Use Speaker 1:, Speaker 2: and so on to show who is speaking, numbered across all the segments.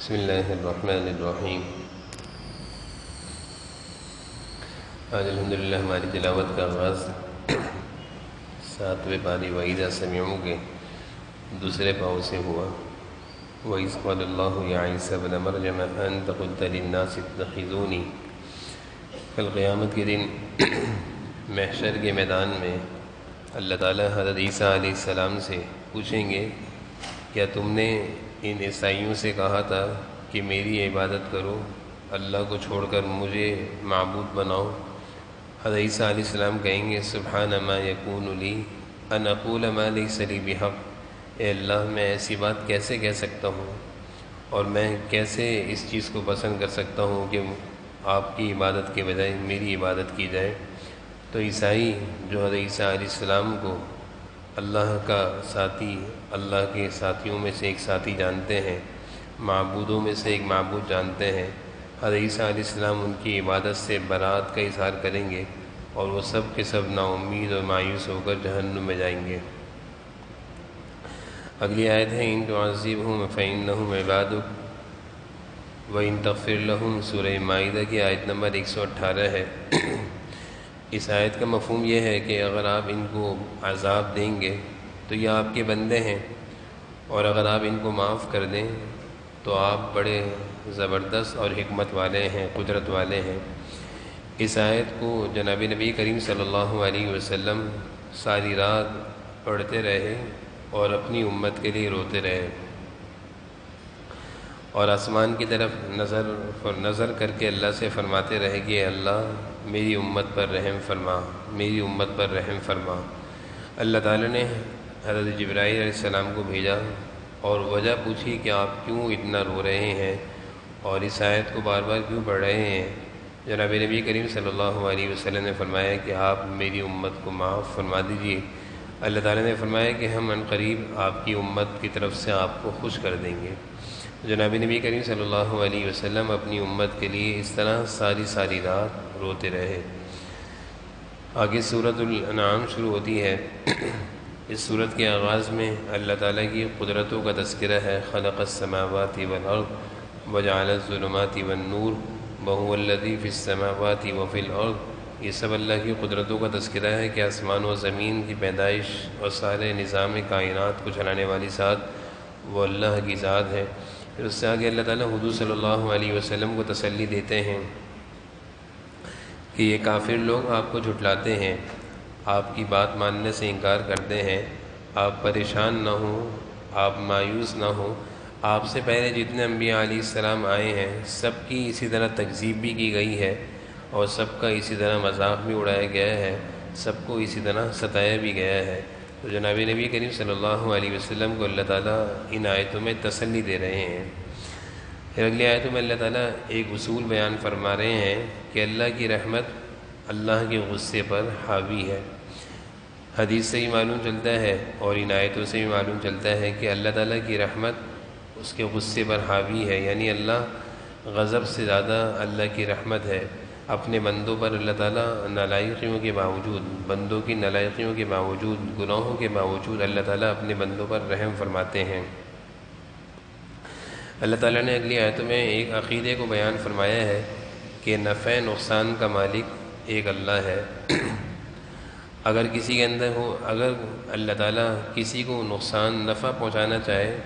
Speaker 1: بسم اللہ الرحمن الرحیم۔ آج الحمدللہ ہماری تلاوت کا آغاز 7ویں پاری وَإِذَا سَمِعُوا کے دوسرے پاؤں سے ہوا۔ وَإِذْ قَالَ اللَّهُ يَا عِيسَى ابْنَ مَرْيَمَ أَنْتَ قُلْتَ لِلنَّاسِ اتَّخِذُونِي۔ کل قیامت کے دن محشر کے میدان میں اللہ تعالیٰ حضرت عیسیٰ علیہ السلام سے پوچھیں گے، کیا تم نے ان عیسائیوں سے کہا تھا کہ میری عبادت کرو، اللہ کو چھوڑ کر مجھے معبود بناؤ؟ حضرت عیسیٰ علیہ السلام کہیں گے، سبحان ما یکون لی ان اقول ما لیس لی بحق۔ اے اللہ، میں ایسی بات کیسے کہہ سکتا ہوں، اور میں کیسے اس چیز کو پسند کر سکتا ہوں کہ آپ کی عبادت کے بجائے میری عبادت کی جائے۔ تو عیسائی جو حضرت عیسیٰ علیہ السلام کو اللہ کا ساتھی، اللہ کے ساتھیوں میں سے ایک ساتھی جانتے ہیں، معبودوں میں سے ایک معبود جانتے ہیں، حضرت عیسیٰ علیہ السلام ان کی عبادت سے برات کا اظہار کریں گے، اور وہ سب کے سب نا امید اور مایوس ہو کر جہنم میں جائیں گے۔ اگلی آیت ہے ان تعذبہم فإنہم عبادک وإن تغفر لہم، سورہ مائدہ کی آیت نمبر 118 ہے۔ اس آیت کا مفہوم یہ ہے کہ اگر آپ ان کو عذاب دیں گے تو یہ آپ کے بندے ہیں، اور اگر آپ ان کو معاف کر دیں تو آپ بڑے زبردست اور حکمت والے ہیں، قدرت والے ہیں۔ اس آیت کو جناب نبی کریم صلی اللہ علیہ وسلم ساری رات پڑھتے رہے اور اپنی امت کے لیے روتے رہے، اور آسمان کی طرف نظر کر کے اللہ سے فرماتے رہے کہ اللہ میری امت پر رحم فرما، میری امت پر رحم فرما۔ اللہ تعالیٰ نے حضرت جبرائیل علیہ السلام کو بھیجا اور وجہ پوچھی کہ آپ کیوں اتنا رو رہے ہیں اور اس آیت کو بار بار کیوں پڑھ رہے ہیں؟ جناب نبی کریم صلی اللہ علیہ وسلم نے فرمایا کہ آپ میری امت کو معاف فرما دیجیے۔ اللہ تعالیٰ نے فرمایا کہ ہم عنقریب آپ کی امت کی طرف سے آپ کو خوش کر دیں گے۔ جناب نبی کریم صلی اللہ علیہ وسلم اپنی امت کے لیے اس طرح ساری رات روتے رہے۔ آگے سورۃ الانعام شروع ہوتی ہے۔ اس سورت کے آغاز میں اللہ تعالیٰ کی قدرتوں کا تذکرہ ہے۔ خلق السماوات والارض وجعل الظلمات والنور وهو الذی فی السماوات وفی الارض۔ یہ سب اللہ کی قدرتوں کا تذکرہ ہے کہ آسمان و زمین کی پیدائش اور سارے نظام کائنات کو چلانے والی ذات وہ اللہ کی ذات ہے۔ پھر اس سے آگے اللہ تعالیٰ حضور صلی اللہ علیہ وسلم کو تسلی دیتے ہیں کہ یہ کافر لوگ آپ کو جھٹلاتے ہیں، آپ کی بات ماننے سے انکار کرتے ہیں، آپ پریشان نہ ہوں، آپ مایوس نہ ہوں۔ آپ سے پہلے جتنے انبیاء علیہ السلام آئے ہیں سب کی اسی طرح تکذیب بھی کی گئی ہے، اور سب کا اسی طرح مذاق بھی اڑایا گیا ہے، سب کو اسی طرح ستایا بھی گیا ہے۔ تو جناب نبی کریم صلی اللہ علیہ وسلم کو اللہ تعالیٰ ان آیتوں میں تسلی دے رہے ہیں۔ پھر اگلی آیتوں میں اللہ تعالیٰ ایک اصول بیان فرما رہے ہیں کہ اللہ کی رحمت اللہ کے غصے پر حاوی ہے۔ حدیث سے ہی معلوم چلتا ہے اور ان آیتوں سے بھی معلوم چلتا ہے کہ اللہ تعالیٰ کی رحمت اس کے غصے پر حاوی ہے، یعنی اللہ غضب سے زیادہ اللہ کی رحمت ہے۔ اپنے بندوں پر اللہ تعالیٰ نالائقیوں کے باوجود، بندوں کی نالائقیوں کے باوجود، گناہوں کے باوجود اللہ تعالیٰ اپنے بندوں پر رحم فرماتے ہیں۔ اللہ تعالیٰ نے اگلی آیتوں میں ایک عقیدے کو بیان فرمایا ہے کہ نفع نقصان کا مالک ایک اللہ ہے۔ اگر کسی کے اندر ہو، اگر اللہ تعالیٰ کسی کو نقصان نفع پہنچانا چاہے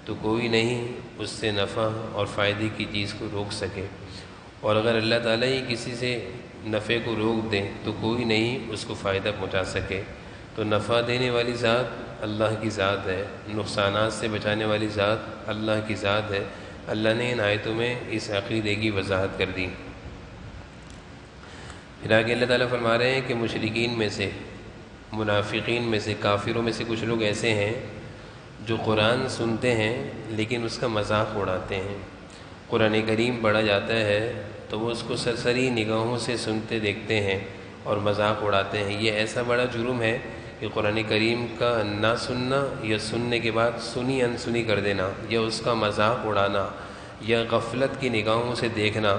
Speaker 1: تو کوئی نہیں اس سے نفع اور فائدے کی چیز کو روک سکے، اور اگر اللہ تعالیٰ ہی کسی سے نفع کو روک دے تو کوئی نہیں اس کو فائدہ پہنچا سکے۔ تو نفع دینے والی ذات اللہ کی ذات ہے، نقصانات سے بچانے والی ذات اللہ کی ذات ہے۔ اللہ نے ان آیتوں میں اس عقیدے کی وضاحت کر دی۔ پھر آگے اللہ تعالیٰ فرما رہے ہیں کہ مشرکین میں سے، منافقین میں سے، کافروں میں سے کچھ لوگ ایسے ہیں جو قرآن سنتے ہیں لیکن اس کا مذاق اڑاتے ہیں۔ قرآن کریم پڑھا جاتا ہے تو وہ اس کو سرسری نگاہوں سے سنتے دیکھتے ہیں اور مذاق اڑاتے ہیں۔ یہ ایسا بڑا جرم ہے کہ قرآن کریم کا نہ سننا یا سننے کے بعد سنی انسنی کر دینا، یا اس کا مذاق اڑانا، یا غفلت کی نگاہوں سے دیکھنا،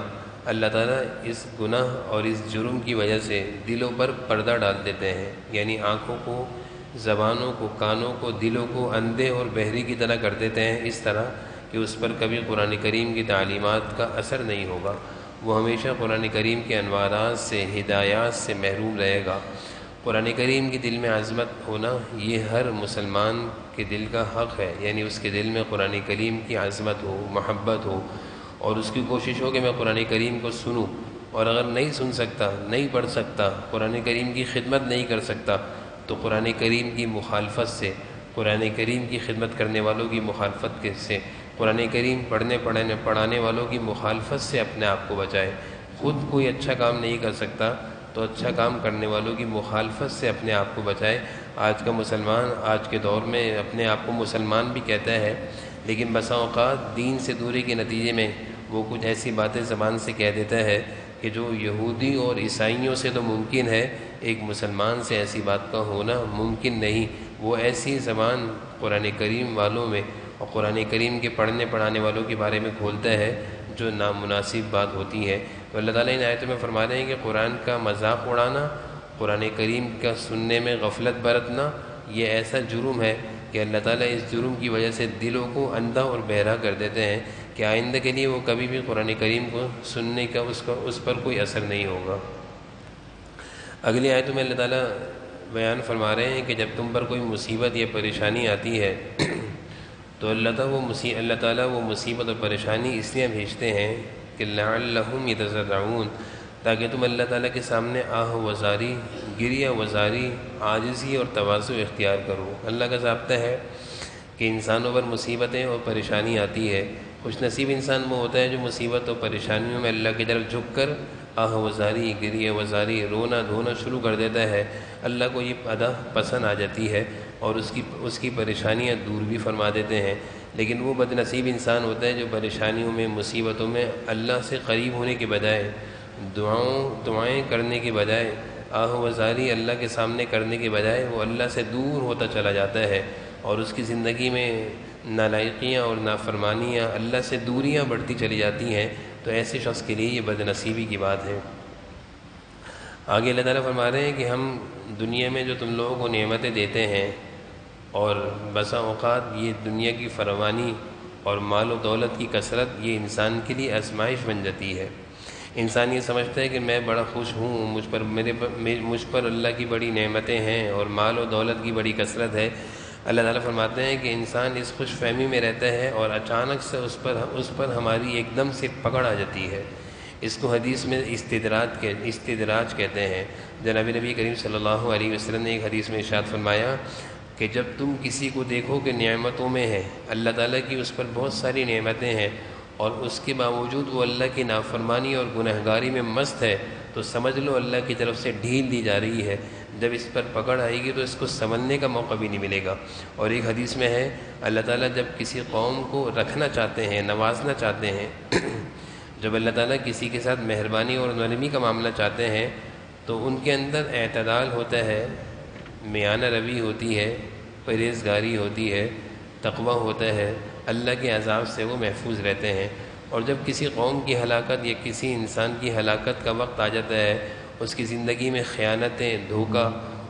Speaker 1: اللہ تعالیٰ اس گناہ اور اس جرم کی وجہ سے دلوں پر پردہ ڈال دیتے ہیں، یعنی آنکھوں کو، زبانوں کو، کانوں کو، دلوں کو اندھے اور بہرے کی طرح کر دیتے ہیں، اس طرح کہ اس پر کبھی قرآن کریم کی تعلیمات کا اثر نہیں ہوگا، وہ ہمیشہ قرآن کریم کے انوارات سے، ہدایات سے محروم رہے گا۔ قرآن کریم کی دل میں عظمت ہونا یہ ہر مسلمان کے دل کا حق ہے، یعنی اس کے دل میں قرآن کریم کی عظمت ہو، محبت ہو، اور اس کی کوشش ہو کہ میں قرآن کریم کو سنوں، اور اگر نہیں سن سکتا، نہیں پڑھ سکتا، قرآن کریم کی خدمت نہیں کر سکتا، تو قرآن کریم کی مخالفت سے، قرآن کریم کی خدمت کرنے والوں کی مخالفت سے، قرآن کریم پڑھانے والوں کی مخالفت سے اپنے آپ کو بچائے۔ خود کوئی اچھا کام نہیں کر سکتا تو اچھا کام کرنے والوں کی مخالفت سے اپنے آپ کو بچائے۔ آج کا مسلمان آج کے دور میں اپنے آپ کو مسلمان بھی کہتا ہے، لیکن بسا اوقات دین سے دوری کے نتیجے میں وہ کچھ ایسی باتیں زبان سے کہہ دیتا ہے کہ جو یہودی اور عیسائیوں سے تو ممکن ہے، ایک مسلمان سے ایسی بات کا ہونا ممکن نہیں۔ وہ ایسی زبان قرآن کریم والوں میں اور قرآن کریم کے پڑھانے والوں کے بارے میں کھولتا ہے جو نامناسب بات ہوتی ہے۔ تو اللہ تعالیٰ ان آیتوں میں فرما رہے ہیں کہ قرآن کا مذاق اڑانا، قرآن کریم کا سننے میں غفلت برتنا، یہ ایسا جرم ہے کہ اللہ تعالیٰ اس جرم کی وجہ سے دلوں کو اندھا اور بہرا کر دیتے ہیں کہ آئندہ کے لیے وہ کبھی بھی قرآن کریم کو سننے کا اس پر کوئی اثر نہیں ہوگا۔ اگلی آیتوں میں اللہ تعالیٰ بیان فرما رہے ہیں کہ جب تم پر کوئی مصیبت یا پریشانی آتی ہے تو اللہ تعالیٰ وہ مصیبت اور پریشانی اس لیے بھیجتے ہیں کہ لعلہم یتضرعون، تاکہ تم اللہ تعالیٰ کے سامنے آہ وزاری، گریہ وزاری، عاجزی اور تواضع اختیار کرو۔ اللہ کا ضابطہ ہے کہ انسانوں پر مصیبتیں اور پریشانی آتی ہے، خوش نصیب انسان وہ ہوتا ہے جو مصیبت اور پریشانیوں میں اللہ کی طرف جھک کر آہ وزاری، گریہ وزاری، رونا دھونا شروع کر دیتا ہے۔ اللہ کو یہ ادا پسند آ جاتی ہے اور اس کی پریشانیاں دور بھی فرما دیتے ہیں۔ لیکن وہ بد نصیب انسان ہوتا ہے جو پریشانیوں میں، مصیبتوں میں اللہ سے قریب ہونے کے بجائے، دعائیں کرنے کے بجائے، آہ وزاری اللہ کے سامنے کرنے کے بجائے وہ اللہ سے دور ہوتا چلا جاتا ہے، اور اس کی زندگی میں نالائقیاں اور نافرمانیاں، اللہ سے دوریاں بڑھتی چلی جاتی ہیں۔ تو ایسے شخص کے لیے یہ بد نصیبی کی بات ہے۔ آگے اللہ تعالیٰ فرما رہے ہیں کہ ہم دنیا میں جو تم لوگوں کو نعمتیں دیتے ہیں، اور بسا اوقات یہ دنیا کی فراوانی اور مال و دولت کی کثرت یہ انسان کے لیے آزمائش بن جاتی ہے۔ انسان یہ سمجھتا ہے کہ میں بڑا خوش ہوں، مجھ پر اللہ کی بڑی نعمتیں ہیں اور مال و دولت کی بڑی کثرت ہے۔ اللہ تعالیٰ فرماتے ہیں کہ انسان اس خوش فہمی میں رہتا ہے اور اچانک سے اس پر ہماری ایک دم سے پکڑ آ جاتی ہے۔ اس کو حدیث میں استدراج کہتے ہیں۔ جناب نبی کریم صلی اللہ علیہ وسلم نے ایک حدیث میں ارشاد فرمایا کہ جب تم کسی کو دیکھو کہ نعمتوں میں ہے، اللہ تعالیٰ کی اس پر بہت ساری نعمتیں ہیں، اور اس کے باوجود وہ اللہ کی نافرمانی اور گنہگاری میں مست ہے، تو سمجھ لو اللہ کی طرف سے ڈھیل دی جا رہی ہے۔ جب اس پر پکڑ آئے گی تو اس کو سنبھلنے کا موقع بھی نہیں ملے گا۔ اور ایک حدیث میں ہے اللہ تعالیٰ جب کسی قوم کو رکھنا چاہتے ہیں، نوازنا چاہتے ہیں، جب اللہ تعالیٰ کسی کے ساتھ مہربانی اور نرمی کا معاملہ چاہتے ہیں تو ان کے اندر اعتدال ہوتا ہے، میانہ روی ہوتی ہے، پرہیزگاری ہوتی ہے، تقوی ہوتا ہے، اللہ کے عذاب سے وہ محفوظ رہتے ہیں۔ اور جب کسی قوم کی ہلاکت یا کسی انسان کی ہلاکت کا وقت آ جاتا ہے، اس کی زندگی میں خیانتیں، دھوکہ،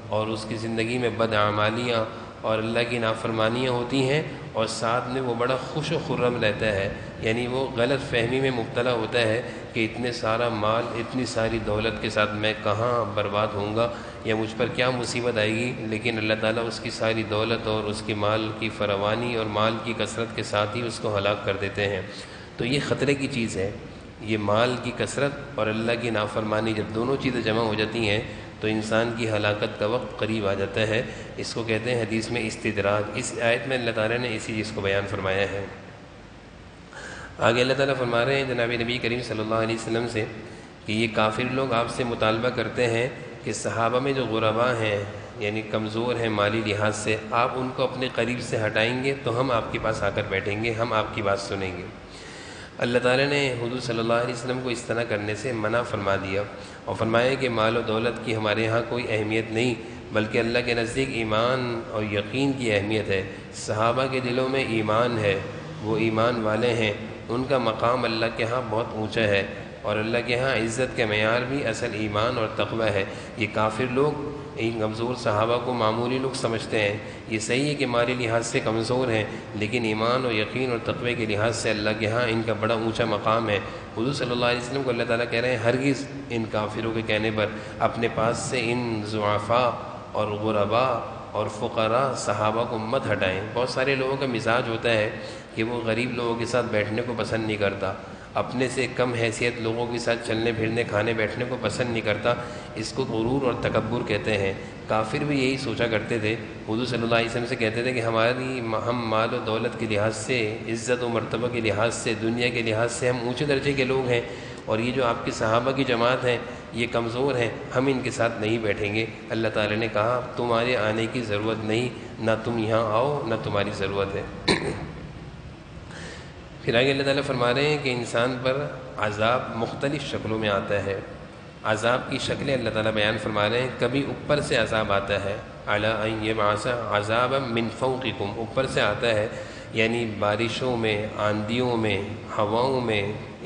Speaker 1: اور اس کی زندگی میں بدعمالیاں اور اللہ کی نافرمانیاں ہوتی ہیں، اور ساتھ میں وہ بڑا خوش و خرم رہتا ہے، یعنی وہ غلط فہمی میں مبتلا ہوتا ہے کہ اتنے سارا مال، اتنی ساری دولت کے ساتھ میں کہاں برباد ہوں گا یا مجھ پر کیا مصیبت آئے گی، لیکن اللہ تعالیٰ اس کی ساری دولت اور اس کی مال کی فراوانی اور مال کی کثرت کے ساتھ ہی اس کو ہلاک کر دیتے ہیں۔ تو یہ خطرے کی چیز ہے، یہ مال کی کثرت اور اللہ کی نافرمانی جب دونوں چیزیں جمع ہو جاتی ہیں تو انسان کی ہلاکت کا وقت قریب آ جاتا ہے۔ اس کو کہتے ہیں حدیث میں استدراج۔ اس آیت میں اللہ تعالیٰ نے اسی چیز کو بیان فرمایا ہے۔ آگے اللہ تعالیٰ فرما رہے ہیں جناب نبی کریم صلی اللہ علیہ وسلم سے کہ یہ کافر لوگ آپ سے مطالبہ کرتے ہیں کہ صحابہ میں جو غرباء ہیں، یعنی کمزور ہیں مالی لحاظ سے، آپ ان کو اپنے قریب سے ہٹائیں گے تو ہم آپ کے پاس آ کر بیٹھیں گے، ہم آپ کی بات سنیں گے۔ اللہ تعالیٰ نے حضور صلی اللہ علیہ وسلم کو اس طرح کرنے سے منع فرما دیا اور فرمایا کہ مال و دولت کی ہمارے ہاں کوئی اہمیت نہیں، بلکہ اللہ کے نزدیک ایمان اور یقین کی اہمیت ہے۔ صحابہ کے دلوں میں ایمان ہے، وہ ایمان والے ہیں، ان کا مقام اللہ کے ہاں بہت اونچا ہے۔ اور اللہ کے ہاں عزت کا معیار بھی اصل ایمان اور تقوی ہے۔ یہ کافر لوگ ان کمزور صحابہ کو معمولی لوگ سمجھتے ہیں۔ یہ صحیح ہے کہ مالی لحاظ سے کمزور ہیں، لیکن ایمان اور یقین اور تقوی کے لحاظ سے اللہ کے ہاں ان کا بڑا اونچا مقام ہے۔ حضور صلی اللہ علیہ وسلم کو اللہ تعالیٰ کہہ رہے ہیں ہرگز ان کافروں کے کہنے پر اپنے پاس سے ان ضعفاء اور غرباء اور فقراء صحابہ کو مت ہٹائیں۔ بہت سارے لوگوں کا مزاج ہوتا ہے کہ وہ غریب لوگوں کے ساتھ بیٹھنے کو پسند نہیں کرتا، اپنے سے کم حیثیت لوگوں کے ساتھ چلنے پھرنے کھانے بیٹھنے کو پسند نہیں کرتا۔ اس کو غرور اور تکبر کہتے ہیں۔ کافر بھی یہی سوچا کرتے تھے، حضور صلی اللہ علیہ وسلم سے کہتے تھے کہ ہم مال و دولت کے لحاظ سے، عزت و مرتبہ کے لحاظ سے، دنیا کے لحاظ سے ہم اونچے درجے کے لوگ ہیں، اور یہ جو آپ کے صحابہ کی جماعت ہیں یہ کمزور ہیں، ہم ان کے ساتھ نہیں بیٹھیں گے۔ اللہ تعالیٰ نے کہا تمہارے آنے کی ضرورت نہیں، نہ تم یہاں آؤ نہ تمہاری ضرورت ہے۔ پھر آگے اللہ تعالیٰ فرما رہے ہیں کہ انسان پر عذاب مختلف شکلوں میں آتا ہے۔ عذاب کی شکلیں اللہ تعالیٰ بیان فرما رہے ہیں۔ کبھی اوپر سے عذاب آتا ہے، علی ان یبعث عذابا من فوقکم، اوپر سے آتا ہے، یعنی بارشوں میں، آندھیوں میں، ہواؤں میں،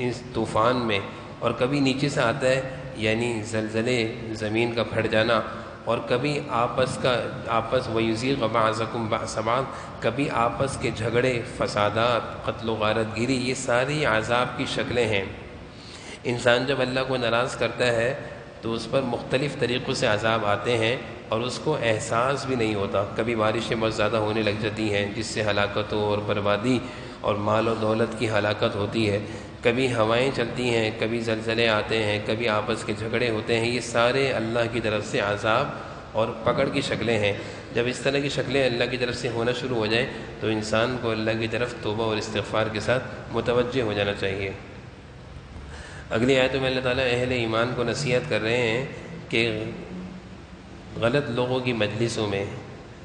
Speaker 1: اس طوفان میں، اور کبھی نیچے سے آتا ہے یعنی زلزلے، زمین کا پھٹ جانا، اور کبھی آپس ویزیغ بعضکم بعض بعض، کبھی آپس کے جھگڑے، فسادات، قتل و غارت گیری، یہ ساری عذاب کی شکلیں ہیں۔ انسان جب اللہ کو ناراض کرتا ہے تو اس پر مختلف طریقوں سے عذاب آتے ہیں اور اس کو احساس بھی نہیں ہوتا۔ کبھی بارشیں بہت زیادہ ہونے لگ جاتی ہیں جس سے ہلاکتوں اور بربادی اور مال و دولت کی ہلاکت ہوتی ہے، کبھی ہوائیں چلتی ہیں، کبھی زلزلے آتے ہیں، کبھی آپس کے جھگڑے ہوتے ہیں۔ یہ سارے اللہ کی طرف سے عذاب اور پکڑ کی شکلیں ہیں۔ جب اس طرح کی شکلیں اللہ کی طرف سے ہونا شروع ہو جائیں تو انسان کو اللہ کی طرف توبہ اور استغفار کے ساتھ متوجہ ہو جانا چاہیے۔ اگلی آیتوں میں اللہ تعالیٰ اہل ایمان کو نصیحت کر رہے ہیں کہ غلط لوگوں کی مجلسوں میں،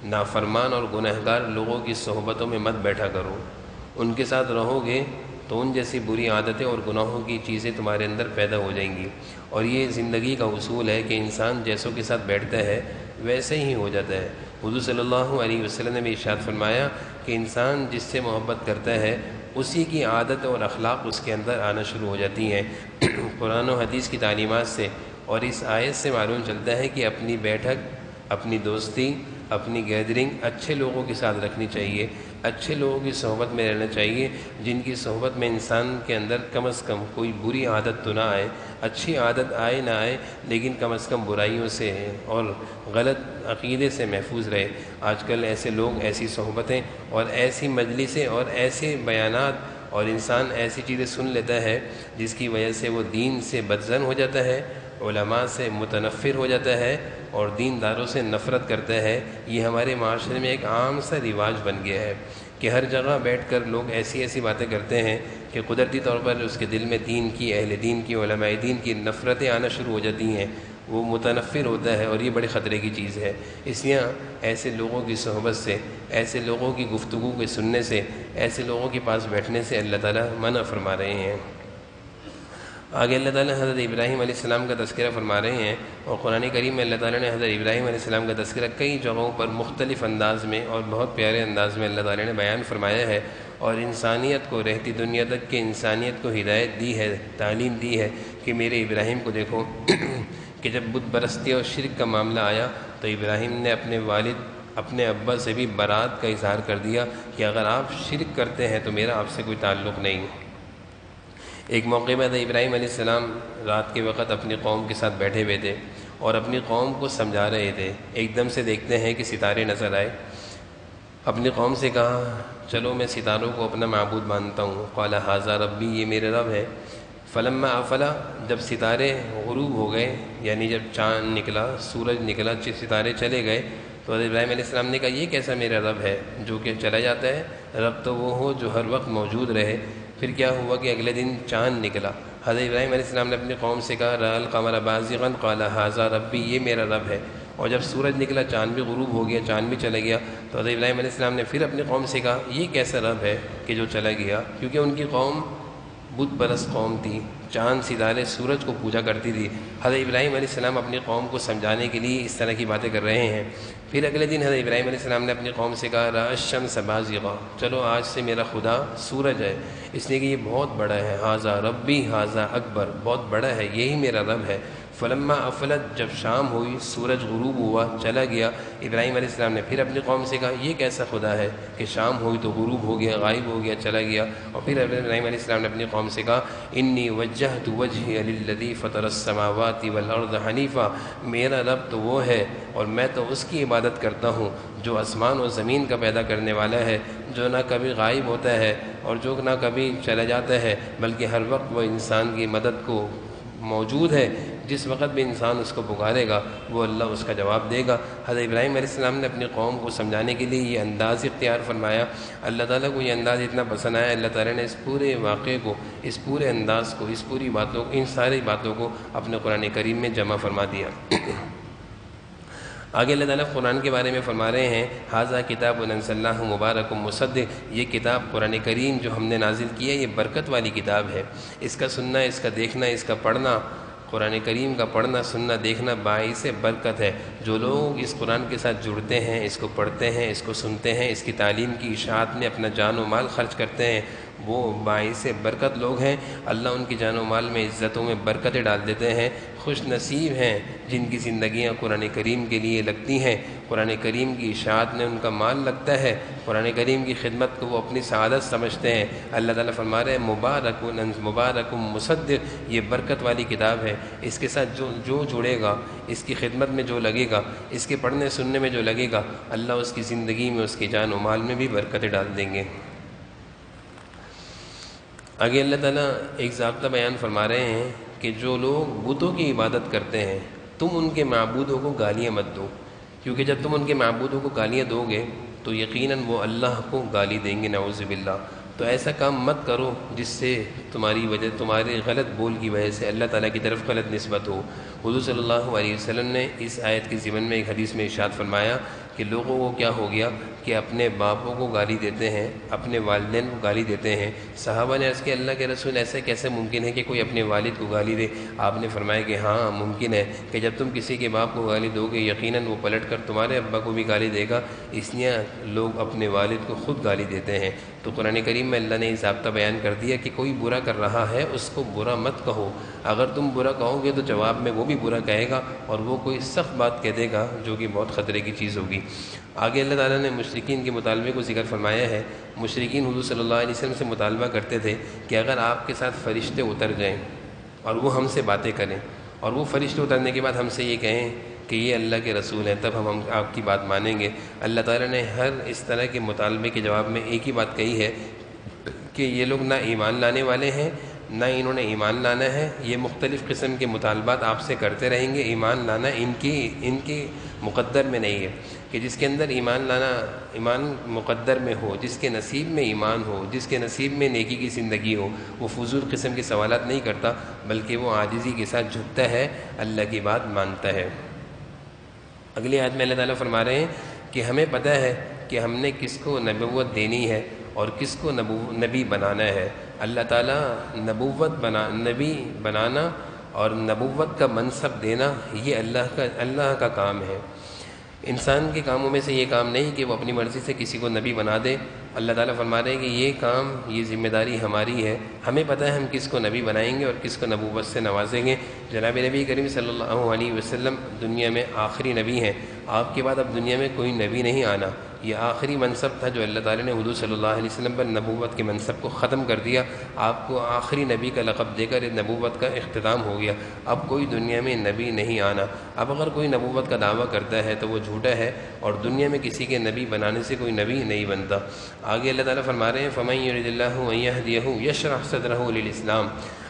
Speaker 1: نافرمان اور گنہگار لوگوں کی صحبتوں میں مت بیٹھا کرو۔ ان کے ساتھ رہو گے تو ان جیسی بری عادتیں اور گناہوں کی چیزیں تمہارے اندر پیدا ہو جائیں گی، اور یہ زندگی کا اصول ہے کہ انسان جیسوں کے ساتھ بیٹھتا ہے ویسے ہی ہو جاتا ہے۔ حضور صلی اللہ علیہ وسلم نے بھی ارشاد فرمایا کہ انسان جس سے محبت کرتا ہے اسی کی عادت اور اخلاق اس کے اندر آنا شروع ہو جاتی ہیں۔ قرآن و حدیث کی تعلیمات سے اور اس آیت سے معلوم چلتا ہے کہ اپنی بیٹھک، اپنی دوستی، اپنی گیدرنگ اچھے لوگوں کے ساتھ رکھنی چاہیے، اچھے لوگوں کی صحبت میں رہنا چاہیے، جن کی صحبت میں انسان کے اندر کم از کم کوئی بری عادت تو نہ آئے، اچھی عادت آئے نہ آئے لیکن کم از کم برائیوں سے اور غلط عقیدے سے محفوظ رہے۔ آج کل ایسے لوگ، ایسی صحبتیں اور ایسی مجلسیں اور ایسے بیانات اور انسان ایسی چیزیں سن لیتا ہے جس کی وجہ سے وہ دین سے بدظن ہو جاتا ہے، علماء سے متنفر ہو جاتا ہے اور دینداروں سے نفرت کرتا ہے۔ یہ ہمارے معاشرے میں ایک عام سا رواج بن گیا ہے کہ ہر جگہ بیٹھ کر لوگ ایسی باتیں کرتے ہیں کہ قدرتی طور پر اس کے دل میں دین کی، اہل دین کی، علماء دین کی نفرتیں آنا شروع ہو جاتی ہیں، وہ متنفر ہوتا ہے، اور یہ بڑے خطرے کی چیز ہے۔ اس لیے ایسے لوگوں کی صحبت سے، ایسے لوگوں کی گفتگو کے سننے سے، ایسے لوگوں کے پاس بیٹھنے سے اللہ تعالیٰ منع فرما رہے ہیں۔ آگے اللہ تعالیٰ حضرت ابراہیم علیہ السلام کا تذکرہ فرما رہے ہیں، اور قرآن کریم میں اللہ تعالیٰ نے حضرت ابراہیم علیہ السلام کا تذکرہ کئی جگہوں پر مختلف انداز میں اور بہت پیارے انداز میں اللہ تعالیٰ نے بیان فرمایا ہے، اور انسانیت کو رہتی دنیا تک کے انسانیت کو ہدایت دی ہے، تعلیم دی ہے کہ میرے ابراہیم کو دیکھو کہ جب بت پرستی اور شرک کا معاملہ آیا تو ابراہیم نے اپنے والد، اپنے ابا سے بھی برات کا اظہار کر دیا کہ اگر آپ شرک کرتے ہیں تو میرا آپ سے کوئی تعلق نہیں۔ ایک موقع میں ابراہیم علیہ السلام رات کے وقت اپنی قوم کے ساتھ بیٹھے ہوئے تھے اور اپنی قوم کو سمجھا رہے تھے۔ ایک دم سے دیکھتے ہیں کہ ستارے نظر آئے، اپنی قوم سے کہا چلو میں ستاروں کو اپنا معبود مانتا ہوں۔ قال ھذا ربی، یہ میرے رب ہے۔ فلما افلا، جب ستارے غروب ہو گئے، یعنی جب چاند نکلا، سورج نکلا، ستارے چلے گئے، تو حضرت ابراہیم علیہ السلام نے کہا یہ کیسا میرا رب ہے جو کہ چلا جاتا ہے؟ رب تو وہ ہو جو ہر وقت موجود رہے۔ پھر کیا ہوا کہ اگلے دن چاند نکلا۔ حضرت ابراہیم علیہ السلام نے اپنی قوم سے کہا رأى القمر بازغا قال ھذا ربی، یہ میرا رب ہے۔ اور جب سورج نکلا، چاند بھی غروب ہو گیا، چاند بھی چلا گیا، تو حضرت ابراہیم علیہ السلام نے پھر اپنی قوم سے کہا یہ کیسا رب ہے کہ جو چلا گیا؟ کیونکہ ان کی قوم بت پرست قوم تھی، چاند ستارے سورج کو پوجا کرتی تھی۔ حضرت ابراہیم علیہ السلام اپنی قوم کو سمجھانے کے لیے اس طرح کی باتیں کر رہے ہیں۔ پھر اگلے دن حضرت ابراہیم علیہ السلام نے اپنی قوم سے کہا رأى الشمس بازغا، چلو آج سے میرا خدا سورج ہے، اس لیے کہ یہ بہت بڑا ہے، ھذا ربی ھذا اکبر، بہت بڑا ہے، یہی میرا رب ہے۔ فلما افلت، جب شام ہوئی، سورج غروب ہوا، چلا گیا، ابراہیم علیہ السلام نے پھر اپنی قوم سے کہا یہ کیسا خدا ہے کہ شام ہوئی تو غروب ہو گیا، غائب ہو گیا، چلا گیا۔ اور پھر ابراہیم علیہ السلام نے اپنی قوم سے کہا انی وجہت وجہی للذی فطر السماوات والارض حنیفا، میرا رب تو وہ ہے اور میں تو اس کی عبادت کرتا ہوں جو آسمان و زمین کا پیدا کرنے والا ہے، جو نہ کبھی غائب ہوتا ہے اور جو نہ کبھی چلا جاتا ہے، بلکہ ہر وقت وہ انسان کی مدد کو موجود ہے، جس وقت بھی انسان اس کو پکارے گا وہ اللہ اس کا جواب دے گا۔ حضرت ابراہیم علیہ السلام نے اپنی قوم کو سمجھانے کے لیے یہ انداز اختیار فرمایا۔ اللہ تعالیٰ کو یہ انداز اتنا پسند آیا، اللہ تعالیٰ نے اس پورے واقعے کو، اس پورے انداز کو، اس پوری باتوں، ان ساری باتوں کو اپنے قرآن کریم میں جمع فرما دیا۔ آگے اللہ تعالیٰ قرآن کے بارے میں فرما رہے ہیں ھذا کتاب انزلناہ مبارک مصدق، یہ کتاب قرآن کریم جو ہم نے نازل کیا یہ برکت والی کتاب ہے، اس کا سننا، اس کا دیکھنا، اس کا پڑھنا، قرآن کریم کا پڑھنا، سننا، دیکھنا باعث برکت ہے۔ جو لوگ اس قرآن کے ساتھ جڑتے ہیں، اس کو پڑھتے ہیں، اس کو سنتے ہیں، اس کی تعلیم کی اشاعت میں اپنا جان و مال خرچ کرتے ہیں، وہ باعث برکت لوگ ہیں۔ اللہ ان کی جان و مال میں، عزتوں میں برکتیں ڈال دیتے ہیں۔ خوش نصیب ہیں جن کی زندگیاں قرآن کریم کے لیے لگتی ہیں، قرآن کریم کی اشاعت میں ان کا مال لگتا ہے، قرآن کریم کی خدمت کو وہ اپنی سعادت سمجھتے ہیں۔ اللہ تعالیٰ فرما رہے ہیں مبارک مصدق، یہ برکت والی کتاب ہے، اس کے ساتھ جو جڑے گا، اس کی خدمت میں جو لگے گا، اس کے پڑھنے سننے میں جو لگے گا، اللہ اس کی زندگی میں، اس کی جان و مال میں بھی برکتیں ڈال دیں گے۔ آگے اللہ تعالیٰ ایک ضابطہ بیان فرما رہے ہیں کہ جو لوگ بتوں کی عبادت کرتے ہیں تم ان کے معبودوں کو گالیاں مت دو، کیونکہ جب تم ان کے معبودوں کو گالیاں دو گے تو یقیناً وہ اللہ کو گالی دیں گے، نعوذ باللہ۔ تو ایسا کام مت کرو جس سے تمہارے غلط بول کی وجہ سے اللہ تعالیٰ کی طرف غلط نسبت ہو۔ حضور صلی اللہ علیہ وسلم نے اس آیت کے ضمن میں ایک حدیث میں ارشاد فرمایا کہ لوگوں کو کیا ہو گیا کہ اپنے باپوں کو گالی دیتے ہیں، اپنے والدین کو گالی دیتے ہیں۔ صحابہ نے عرض کیا اللہ کے رسول ایسا کیسے ممکن ہے کہ کوئی اپنے والد کو گالی دے؟ آپ نے فرمایا کہ ہاں ممکن ہے کہ جب تم کسی کے باپ کو گالی دو گے یقیناً وہ پلٹ کر تمہارے ابا کو بھی گالی دے گا، اس لیے لوگ اپنے والد کو خود گالی دیتے ہیں۔ تو قرآن کریم میں اللہ نے یہ ضابطہ بیان کر دیا کہ کوئی برا کر رہا ہے اس کو برا مت کہو، اگر تم برا کہو گے تو جواب میں وہ بھی برا کہے گا اور وہ کوئی سخت بات کہہ دے گا جو کہ بہت خطرے کی چیز ہوگی۔ آگے اللہ تعالیٰ نے مشرکین کے مطالبے کو ذکر فرمایا ہے۔ مشرکین حضور صلی اللہ علیہ وسلم سے مطالبہ کرتے تھے کہ اگر آپ کے ساتھ فرشتے اتر جائیں اور وہ ہم سے باتیں کریں اور وہ فرشتے اترنے کے بعد ہم سے یہ کہیں کہ یہ اللہ کے رسول ہیں، تب ہم آپ کی بات مانیں گے۔ اللہ تعالیٰ نے ہر اس طرح کے مطالبے کے جواب میں ایک ہی بات کہی ہے کہ یہ لوگ نہ ایمان لانے والے ہیں، نہ انہوں نے ایمان لانا ہے، یہ مختلف قسم کے مطالبات آپ سے کرتے رہیں گے۔ ایمان لانا ان کی مقدر میں نہیں ہے کہ جس کے اندر ایمان مقدر میں ہو، جس کے نصیب میں ایمان ہو، جس کے نصیب میں نیکی کی زندگی ہو، وہ فضول قسم کے سوالات نہیں کرتا بلکہ وہ عاجزی کے ساتھ جھکتا ہے، اللہ کی بات مانتا ہے۔ اگلی آیت میں اللہ تعالیٰ فرما رہے ہیں کہ ہمیں پتہ ہے کہ ہم نے کس کو نبوت دینی ہے اور کس کو نبی بنانا ہے۔ اللہ تعالیٰ نبی بنانا اور نبوت کا منصب دینا یہ اللہ کا کام ہے۔ انسان کے کاموں میں سے یہ کام نہیں کہ وہ اپنی مرضی سے کسی کو نبی بنا دے۔ اللہ تعالیٰ فرما رہے ہیں کہ یہ کام، یہ ذمہ داری ہماری ہے، ہمیں پتہ ہے ہم کس کو نبی بنائیں گے اور کس کو نبوت سے نوازیں گے۔ جناب نبی کریم صلی اللہ علیہ وسلم دنیا میں آخری نبی ہیں، آپ کے بعد اب دنیا میں کوئی نبی نہیں آنا، یہ آخری منصب تھا جو اللہ تعالیٰ نے حضور صلی اللہ علیہ وسلم پر نبوت کے منصب کو ختم کر دیا، آپ کو آخری نبی کا لقب دے کر نبوت کا اختتام ہو گیا، اب کوئی دنیا میں نبی نہیں آنا۔ اب اگر کوئی نبوت کا دعویٰ کرتا ہے تو وہ جھوٹا ہے اور دنیا میں کسی کے نبی بنانے سے کوئی نبی نہیں بنتا۔ آگے اللہ تعالیٰ فرما رہے ہیں فَمَن يُرِدِ اللَّهُ أَن يَهْدِيَهُ يَشْرَحْ صَدْرَهُ لِلْإِسْلَامِ،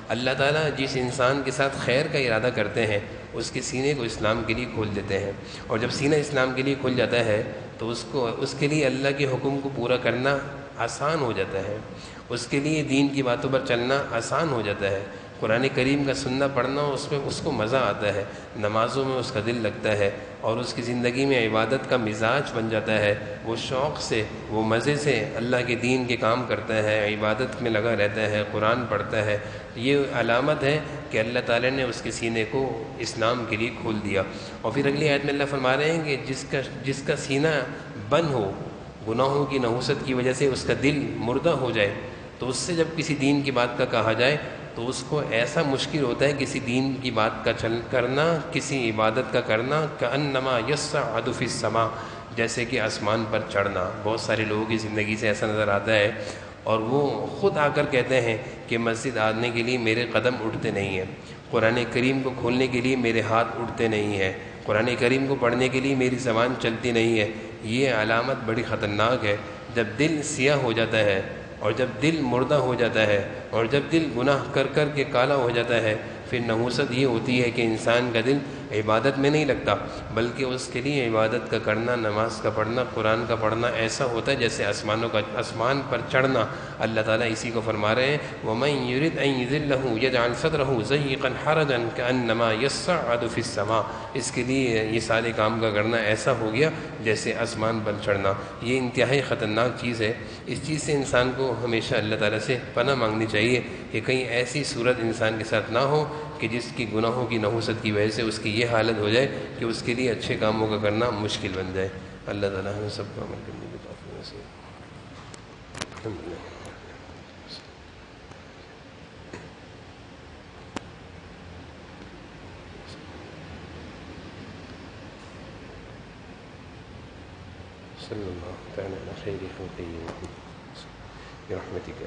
Speaker 1: اللہ تعالیٰ جس انسان کے ساتھ خیر کا ارادہ کرتے ہیں اس کے سینے کو اسلام کے لیے کھول دیتے ہیں، اور جب سینہ اسلام کے لیے کھل جاتا ہے تو اس کے لیے اللہ کے حکم کو پورا کرنا آسان ہو جاتا ہے، اس کے لیے دین کی باتوں پر چلنا آسان ہو جاتا ہے۔ قرآن کریم کا سننا پڑھنا اس میں اس کو مزہ آتا ہے، نمازوں میں اس کا دل لگتا ہے اور اس کی زندگی میں عبادت کا مزاج بن جاتا ہے، وہ شوق سے وہ مزے سے اللہ کے دین کے کام کرتا ہے، عبادت میں لگا رہتا ہے، قرآن پڑھتا ہے۔ یہ علامت ہے کہ اللہ تعالیٰ نے اس کے سینے کو اسلام کے لیے کھول دیا۔ اور پھر اگلی آیت میں اللہ فرما رہے ہیں کہ جس کا سینہ بند ہو گناہوں کی نحوست کی وجہ سے، اس کا دل مردہ ہو جائے، تو اس سے جب کسی دین کی بات کا کہا جائے تو اس کو ایسا مشکل ہوتا ہے کسی دین کی بات کا کرنا، کسی عبادت کا کرنا، کأنما یصعد فی السماء، جیسے کہ آسمان پر چڑھنا۔ بہت سارے لوگوں کی زندگی سے ایسا نظر آتا ہے، اور وہ خود آ کر کہتے ہیں کہ مسجد آنے کے لیے میرے قدم اٹھتے نہیں ہیں، قرآن کریم کو کھولنے کے لیے میرے ہاتھ اٹھتے نہیں ہیں، قرآن کریم کو پڑھنے کے لیے میری زبان چلتی نہیں ہے۔ یہ علامت بڑی خطرناک ہے۔ جب دل سیاہ ہو جاتا ہے اور جب دل مردہ ہو جاتا ہے اور جب دل گناہ کر کر کے کالا ہو جاتا ہے، پھر نحوست یہ ہوتی ہے کہ انسان کا دل عبادت میں نہیں لگتا، بلکہ اس کے لیے عبادت کا کرنا، نماز کا پڑھنا، قرآن کا پڑھنا ایسا ہوتا ہے جیسے آسمان پر چڑھنا۔ اللہ تعالیٰ اسی کو فرما رہے ہیں وَمَن يُرِدْ أَن يُذِلَّهُ يَجْعَلْ صَدْرَهُ ضَيِّقًا حَرَجًا كَأَنَّمَا يَصَّعَّدُ فِي السَّمَاءِ، اس کے لیے یہ سارے کام کا کرنا ایسا ہو گیا جیسے آسمان پر چڑھنا۔ یہ انتہائی خطرناک چیز ہے۔ اس چیز سے انسان کو ہمیشہ اللہ تعالیٰ سے پناہ مانگنی چاہیے کہ کہیں ایسی صورت انسان کے ساتھ نہ ہو کہ جس کی گناہوں کی نحوست کی وجہ سے اس کی یہ حالت ہو جائے کہ اس کے لیے اچھے کاموں کا کرنا مشکل بن جائے۔ اللہ تعالیٰ ہم سب کو عمل کرنے کی توفیق نصیب۔ الحمدللہ۔ صلی اللہ تعالیٰ علی خیر خلقہ برحمتک۔